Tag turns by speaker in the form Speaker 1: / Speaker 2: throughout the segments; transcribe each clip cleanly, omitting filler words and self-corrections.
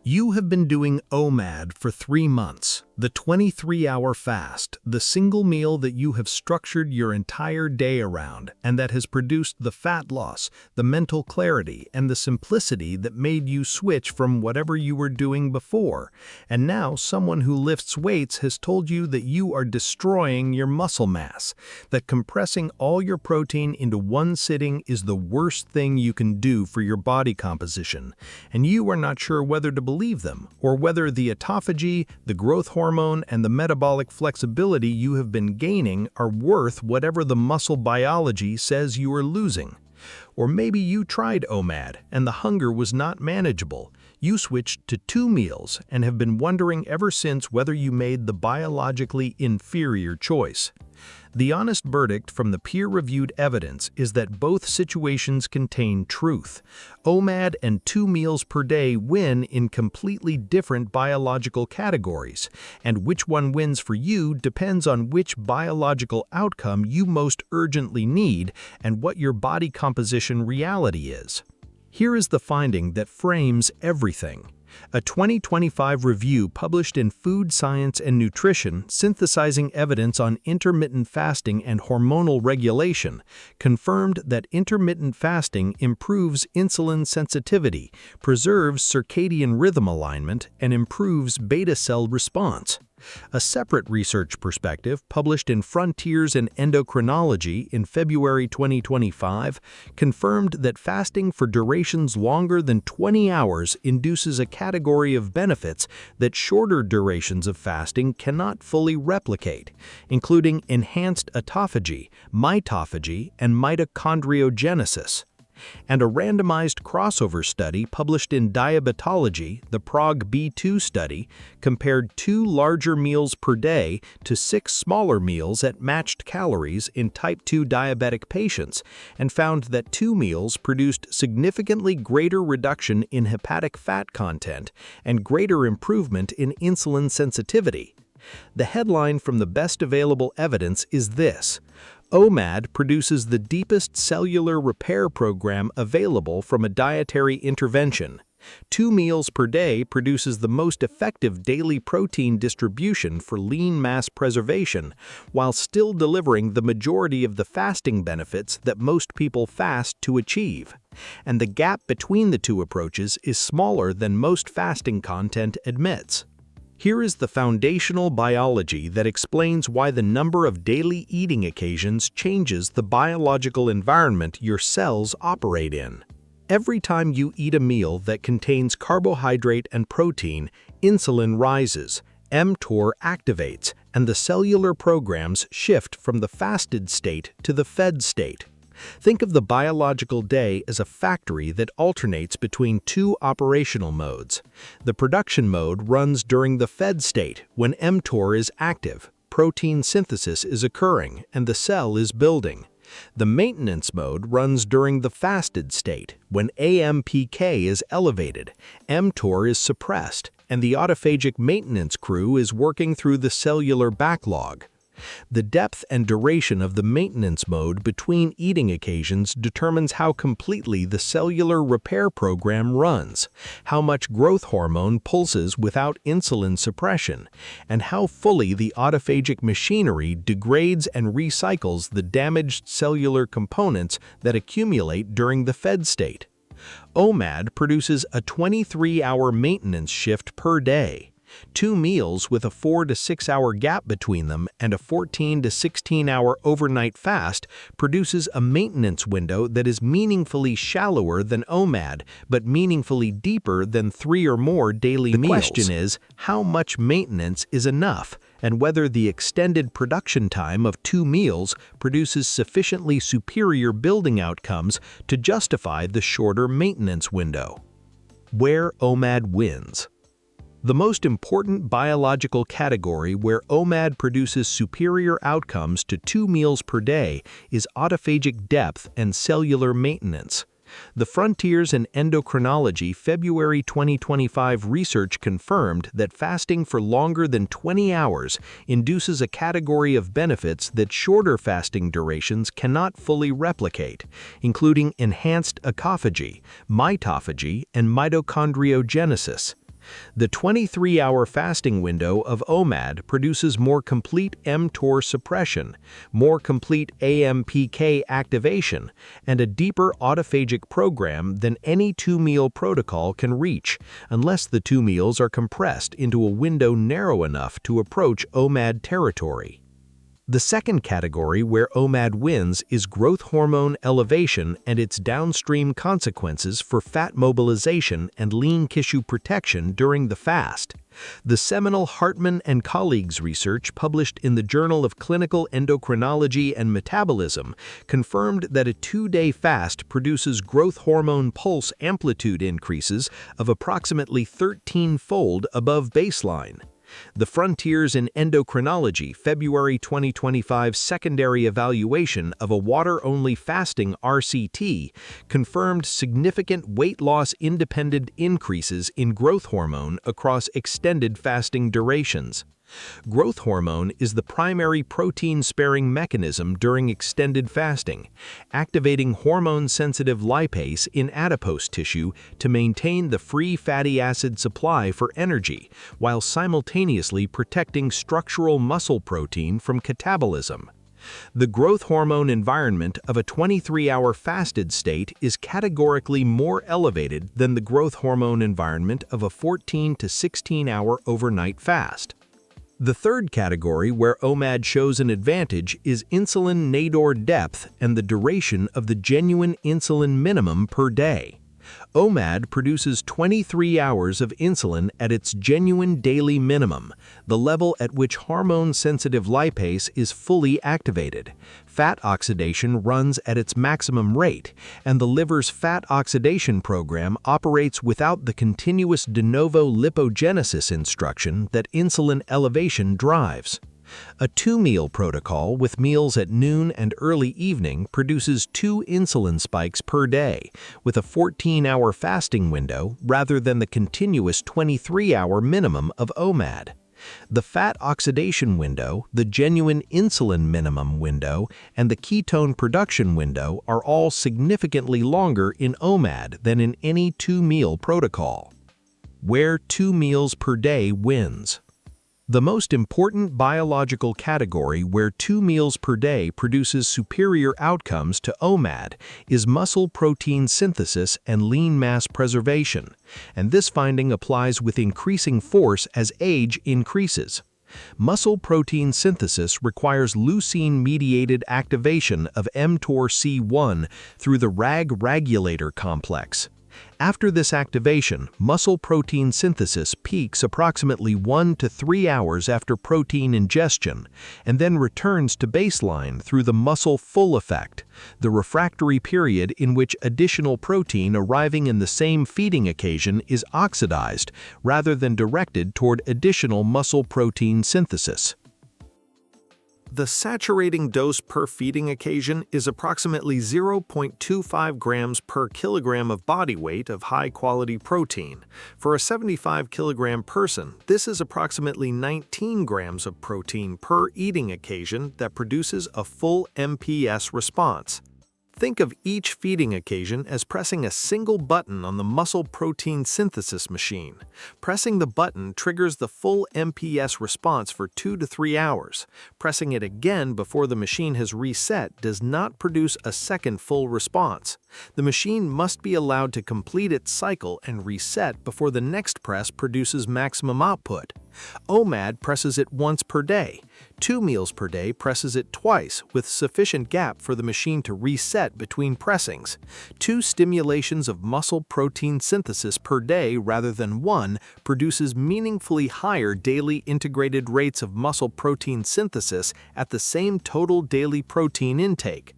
Speaker 1: You have been doing OMAD for 3 months, the 23-hour fast, the single meal that you have structured your entire day around and that has produced the fat loss, the mental clarity, and the simplicity that made you switch from whatever you were doing before. And now someone who lifts weights has told you that you are destroying your muscle mass, that compressing all your protein into one sitting is the worst thing you can do for your body composition, and you are not sure whether to believe them, or whether the autophagy, the growth hormone, and the metabolic flexibility you have been gaining are worth whatever the muscle biology says you are losing. Or maybe you tried OMAD and the hunger was not manageable. You switched to 2 meals and have been wondering ever since whether you made the biologically inferior choice. The honest verdict from the peer-reviewed evidence is that both situations contain truth. OMAD and 2 meals per day win in completely different biological categories, and which one wins for you depends on which biological outcome you most urgently need and what your body composition reality is. Here is the finding that frames everything. A 2025 review published in Food Science and Nutrition synthesizing evidence on intermittent fasting and hormonal regulation confirmed that intermittent fasting improves insulin sensitivity, preserves circadian rhythm alignment, and improves beta cell response. A separate research perspective published in Frontiers in Endocrinology in February 2025 confirmed that fasting for durations longer than 20 hours induces a category of benefits that shorter durations of fasting cannot fully replicate, including enhanced autophagy, mitophagy, and mitochondriogenesis. And a randomized crossover study published in Diabetology, the Prague B2 study, compared 2 larger meals per day to 6 smaller meals at matched calories in type 2 diabetic patients and found that 2 meals produced significantly greater reduction in hepatic fat content and greater improvement in insulin sensitivity. The headline from the best available evidence is this: OMAD produces the deepest cellular repair program available from a dietary intervention. 2 meals per day produces the most effective daily protein distribution for lean mass preservation, while still delivering the majority of the fasting benefits that most people fast to achieve. And the gap between the 2 approaches is smaller than most fasting content admits. Here is the foundational biology that explains why the number of daily eating occasions changes the biological environment your cells operate in. Every time you eat a meal that contains carbohydrate and protein, insulin rises, mTOR activates, and the cellular programs shift from the fasted state to the fed state. Think of the biological day as a factory that alternates between 2 operational modes. The production mode runs during the fed state when mTOR is active, protein synthesis is occurring, and the cell is building. The maintenance mode runs during the fasted state when AMPK is elevated, mTOR is suppressed, and the autophagic maintenance crew is working through the cellular backlog. The depth and duration of the maintenance mode between eating occasions determines how completely the cellular repair program runs, how much growth hormone pulses without insulin suppression, and how fully the autophagic machinery degrades and recycles the damaged cellular components that accumulate during the fed state. OMAD produces a 23-hour maintenance shift per day. 2 meals with a 4 to 6 hour gap between them and a 14 to 16 hour overnight fast produces a maintenance window that is meaningfully shallower than OMAD, but meaningfully deeper than 3 or more daily meals. The question is, how much maintenance is enough, and whether the extended production time of 2 meals produces sufficiently superior building outcomes to justify the shorter maintenance window. Where OMAD wins. The most important biological category where OMAD produces superior outcomes to 2 meals per day is autophagic depth and cellular maintenance. The Frontiers in Endocrinology February 2025 research confirmed that fasting for longer than 20 hours induces a category of benefits that shorter fasting durations cannot fully replicate, including enhanced autophagy, mitophagy, and mitochondriogenesis. The 23-hour fasting window of OMAD produces more complete mTOR suppression, more complete AMPK activation, and a deeper autophagic program than any two-meal protocol can reach, unless the two meals are compressed into a window narrow enough to approach OMAD territory. The second category where OMAD wins is growth hormone elevation and its downstream consequences for fat mobilization and lean tissue protection during the fast. The seminal Hartman and colleagues research published in the Journal of Clinical Endocrinology and Metabolism confirmed that a 2-day fast produces growth hormone pulse amplitude increases of approximately 13-fold above baseline. The Frontiers in Endocrinology February 2025 secondary evaluation of a water-only fasting RCT confirmed significant weight loss-independent increases in growth hormone across extended fasting durations. Growth hormone is the primary protein-sparing mechanism during extended fasting, activating hormone-sensitive lipase in adipose tissue to maintain the free fatty acid supply for energy, while simultaneously protecting structural muscle protein from catabolism. The growth hormone environment of a 23-hour fasted state is categorically more elevated than the growth hormone environment of a 14 to 16-hour overnight fast. The third category where OMAD shows an advantage is insulin nadir depth and the duration of the genuine insulin minimum per day. OMAD produces 23 hours of insulin at its genuine daily minimum, the level at which hormone-sensitive lipase is fully activated. Fat oxidation runs at its maximum rate, and the liver's fat oxidation program operates without the continuous de novo lipogenesis instruction that insulin elevation drives. A two-meal protocol with meals at noon and early evening produces 2 insulin spikes per day, with a 14-hour fasting window rather than the continuous 23-hour minimum of OMAD. The fat oxidation window, the genuine insulin minimum window, and the ketone production window are all significantly longer in OMAD than in any two-meal protocol. Where 2 meals per day wins. The most important biological category where 2 meals per day produces superior outcomes to OMAD is muscle protein synthesis and lean mass preservation, and this finding applies with increasing force as age increases. Muscle protein synthesis requires leucine-mediated activation of mTOR-C1 through the RAG regulator complex. After this activation, muscle protein synthesis peaks approximately 1 to 3 hours after protein ingestion, and then returns to baseline through the muscle full effect, the refractory period in which additional protein arriving in the same feeding occasion is oxidized rather than directed toward additional muscle protein synthesis. The saturating dose per feeding occasion is approximately 0.25 grams per kilogram of body weight of high-quality protein. For a 75-kilogram person, this is approximately 19 grams of protein per eating occasion that produces a full MPS response. Think of each feeding occasion as pressing a single button on the muscle protein synthesis machine. Pressing the button triggers the full MPS response for 2 to 3 hours. Pressing it again before the machine has reset does not produce a second full response. The machine must be allowed to complete its cycle and reset before the next press produces maximum output. OMAD presses it once per day. 2 meals per day presses it twice, with sufficient gap for the machine to reset between pressings. 2 stimulations of muscle protein synthesis per day rather than 1 produces meaningfully higher daily integrated rates of muscle protein synthesis at the same total daily protein intake.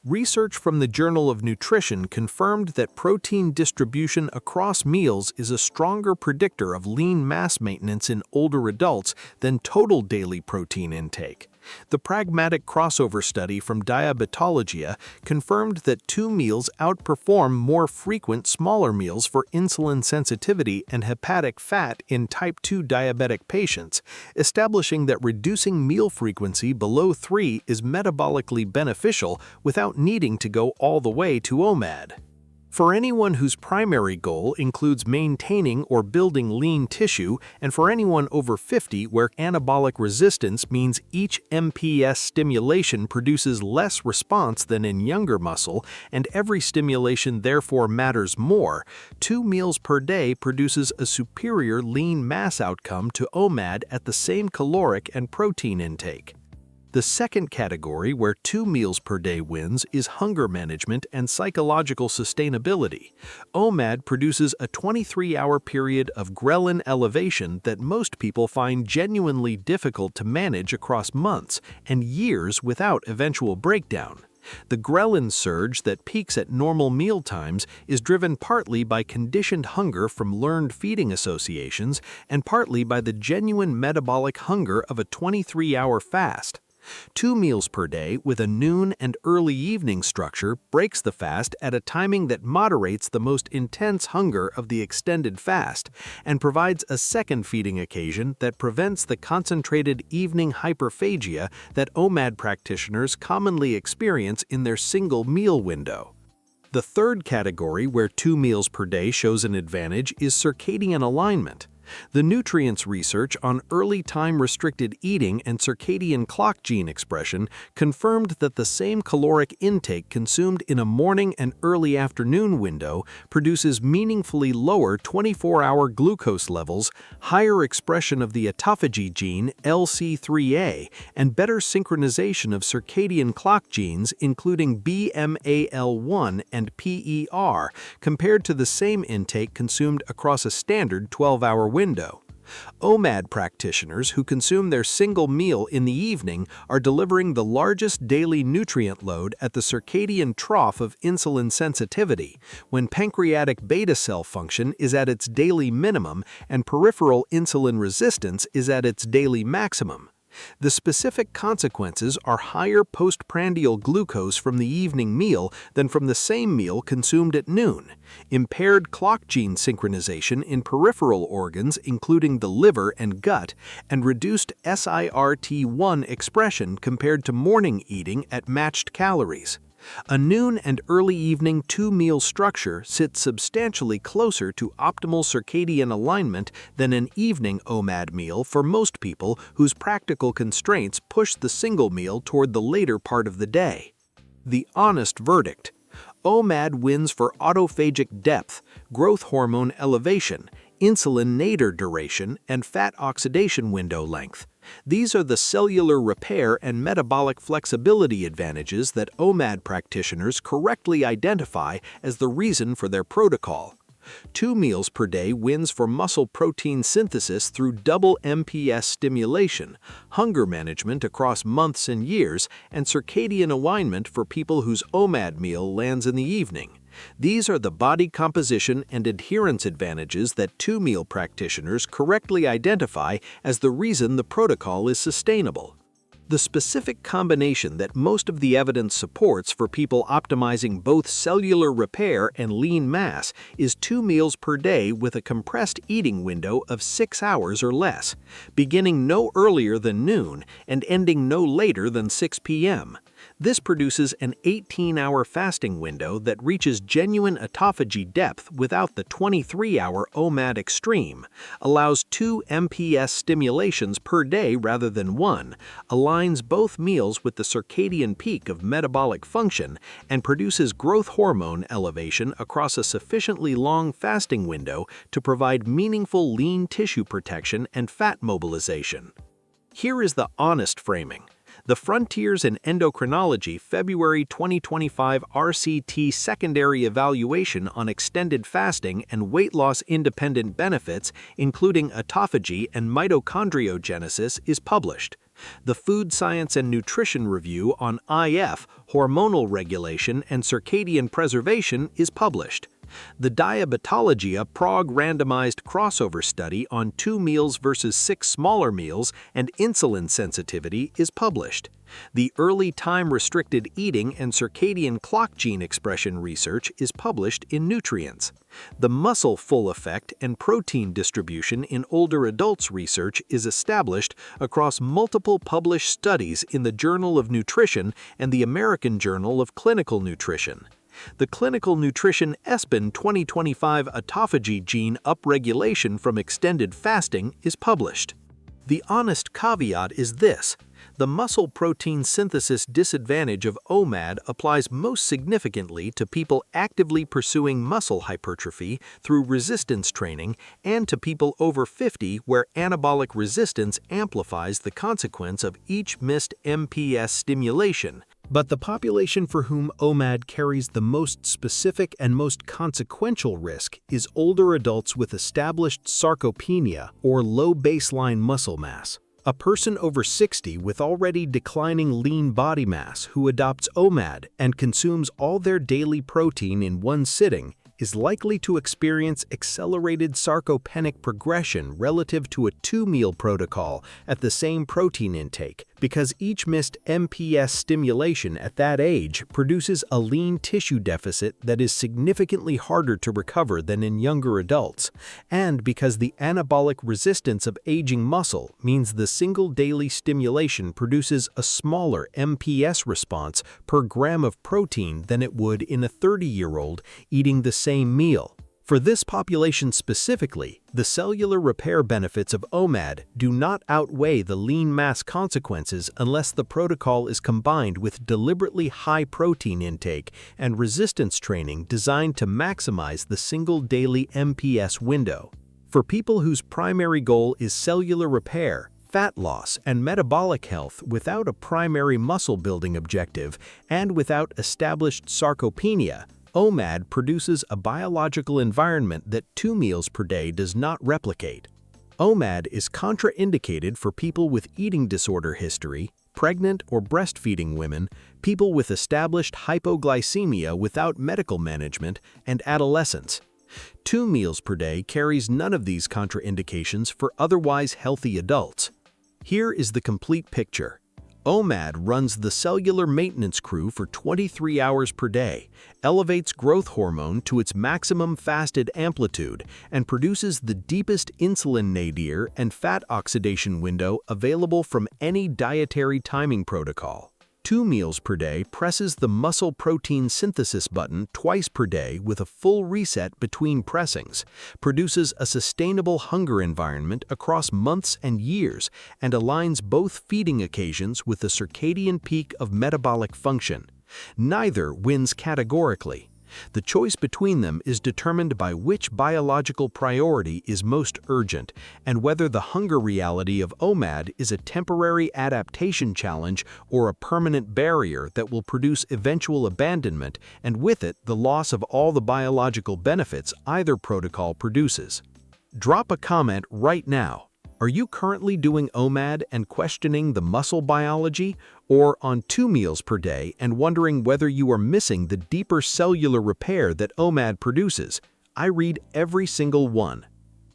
Speaker 1: Research from the Journal of Nutrition confirmed that protein distribution across meals is a stronger predictor of lean mass maintenance in older adults than total daily protein intake. The pragmatic crossover study from Diabetologia confirmed that 2 meals outperform more frequent smaller meals for insulin sensitivity and hepatic fat in type 2 diabetic patients, establishing that reducing meal frequency below 3 is metabolically beneficial without needing to go all the way to OMAD. For anyone whose primary goal includes maintaining or building lean tissue, and for anyone over 50 where anabolic resistance means each MPS stimulation produces less response than in younger muscle, and every stimulation therefore matters more, 2 meals per day produces a superior lean mass outcome to OMAD at the same caloric and protein intake. The second category where 2 meals per day wins is hunger management and psychological sustainability. OMAD produces a 23-hour period of ghrelin elevation that most people find genuinely difficult to manage across months and years without eventual breakdown. The ghrelin surge that peaks at normal meal times is driven partly by conditioned hunger from learned feeding associations and partly by the genuine metabolic hunger of a 23-hour fast. 2 meals per day with a noon and early evening structure breaks the fast at a timing that moderates the most intense hunger of the extended fast and provides a second feeding occasion that prevents the concentrated evening hyperphagia that OMAD practitioners commonly experience in their single meal window. The third category where 2 meals per day shows an advantage is circadian alignment. The nutrients research on early time-restricted eating and circadian clock gene expression confirmed that the same caloric intake consumed in a morning and early afternoon window produces meaningfully lower 24-hour glucose levels, higher expression of the autophagy gene LC3A, and better synchronization of circadian clock genes including BMAL1 and PER compared to the same intake consumed across a standard 12-hour window. OMAD practitioners who consume their single meal in the evening are delivering the largest daily nutrient load at the circadian trough of insulin sensitivity, when pancreatic beta cell function is at its daily minimum and peripheral insulin resistance is at its daily maximum. The specific consequences are higher postprandial glucose from the evening meal than from the same meal consumed at noon, impaired clock gene synchronization in peripheral organs including the liver and gut, and reduced SIRT1 expression compared to morning eating at matched calories. A noon and early evening 2-meal structure sits substantially closer to optimal circadian alignment than an evening OMAD meal for most people whose practical constraints push the single meal toward the later part of the day. The honest verdict: OMAD wins for autophagic depth, growth hormone elevation, insulin nadir duration, and fat oxidation window length. These are the cellular repair and metabolic flexibility advantages that OMAD practitioners correctly identify as the reason for their protocol. 2 meals per day wins for muscle protein synthesis through double MPS stimulation, hunger management across months and years, and circadian alignment for people whose OMAD meal lands in the evening. These are the body composition and adherence advantages that 2-meal practitioners correctly identify as the reason the protocol is sustainable. The specific combination that most of the evidence supports for people optimizing both cellular repair and lean mass is 2 meals per day with a compressed eating window of 6 hours or less, beginning no earlier than noon and ending no later than 6 p.m. This produces an 18-hour fasting window that reaches genuine autophagy depth without the 23-hour OMAD extreme, allows 2 MPS stimulations per day rather than 1, aligns both meals with the circadian peak of metabolic function, and produces growth hormone elevation across a sufficiently long fasting window to provide meaningful lean tissue protection and fat mobilization. Here is the honest framing. The Frontiers in Endocrinology February 2025 RCT Secondary Evaluation on Extended Fasting and Weight Loss Independent Benefits, including autophagy and mitochondriogenesis, is published. The Food Science and Nutrition Review on IF, hormonal regulation, and circadian preservation is published. The Diabetologia Prague randomized crossover study on 2 meals versus 6 smaller meals and insulin sensitivity is published. The early time-restricted eating and circadian clock gene expression research is published in Nutrients. The muscle full effect and protein distribution in older adults research is established across multiple published studies in the Journal of Nutrition and the American Journal of Clinical Nutrition. The clinical nutrition ESPN 2025 autophagy gene upregulation from extended fasting is published. The honest caveat is this: the muscle protein synthesis disadvantage of OMAD applies most significantly to people actively pursuing muscle hypertrophy through resistance training and to people over 50 where anabolic resistance amplifies the consequence of each missed MPS stimulation. But the population for whom OMAD carries the most specific and most consequential risk is older adults with established sarcopenia or low baseline muscle mass. A person over 60 with already declining lean body mass who adopts OMAD and consumes all their daily protein in one sitting is likely to experience accelerated sarcopenic progression relative to a two-meal protocol at the same protein intake, because each missed MPS stimulation at that age produces a lean tissue deficit that is significantly harder to recover than in younger adults, and because the anabolic resistance of aging muscle means the single daily stimulation produces a smaller MPS response per gram of protein than it would in a 30-year-old eating the same meal. For this population specifically, the cellular repair benefits of OMAD do not outweigh the lean mass consequences unless the protocol is combined with deliberately high protein intake and resistance training designed to maximize the single daily MPS window. For people whose primary goal is cellular repair, fat loss, and metabolic health without a primary muscle building objective and without established sarcopenia, OMAD produces a biological environment that 2 meals per day does not replicate. OMAD is contraindicated for people with eating disorder history, pregnant or breastfeeding women, people with established hypoglycemia without medical management, and adolescents. 2 meals per day carries none of these contraindications for otherwise healthy adults. Here is the complete picture. OMAD runs the cellular maintenance crew for 23 hours per day, elevates growth hormone to its maximum fasted amplitude, and produces the deepest insulin nadir and fat oxidation window available from any dietary timing protocol. 2 meals per day presses the muscle protein synthesis button twice per day with a full reset between pressings, produces a sustainable hunger environment across months and years, and aligns both feeding occasions with the circadian peak of metabolic function. Neither wins categorically. The choice between them is determined by which biological priority is most urgent and whether the hunger reality of OMAD is a temporary adaptation challenge or a permanent barrier that will produce eventual abandonment and with it the loss of all the biological benefits either protocol produces. Drop a comment right now. Are you currently doing OMAD and questioning the muscle biology, or on 2 meals per day and wondering whether you are missing the deeper cellular repair that OMAD produces? I read every single one.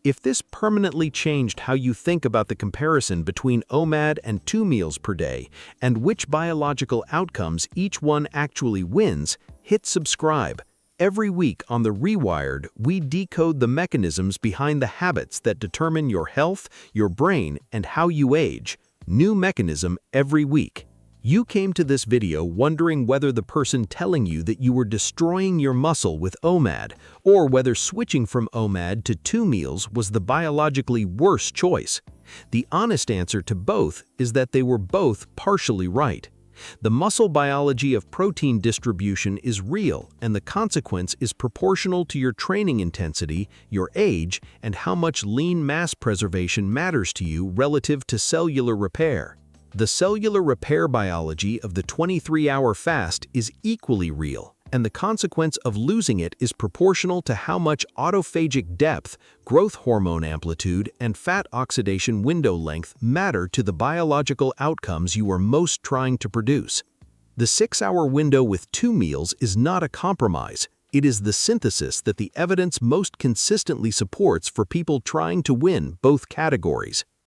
Speaker 1: If this permanently changed how you think about the comparison between OMAD and 2 meals per day and which biological outcomes each one actually wins, hit subscribe. Every week on the Rewired, we decode the mechanisms behind the habits that determine your health, your brain, and how you age. New mechanism every week. You came to this video wondering whether the person telling you that you were destroying your muscle with OMAD, or whether switching from OMAD to 2 meals was the biologically worse choice. The honest answer to both is that they were both partially right. The muscle biology of protein distribution is real, and the consequence is proportional to your training intensity, your age, and how much lean mass preservation matters to you relative to cellular repair. The cellular repair biology of the 23-hour fast is equally real, and the consequence of losing it is proportional to how much autophagic depth, growth hormone amplitude, and fat oxidation window length matter to the biological outcomes you are most trying to produce. The 6-hour window with 2 meals is not a compromise. It is the synthesis that the evidence most consistently supports for people trying to win both categories.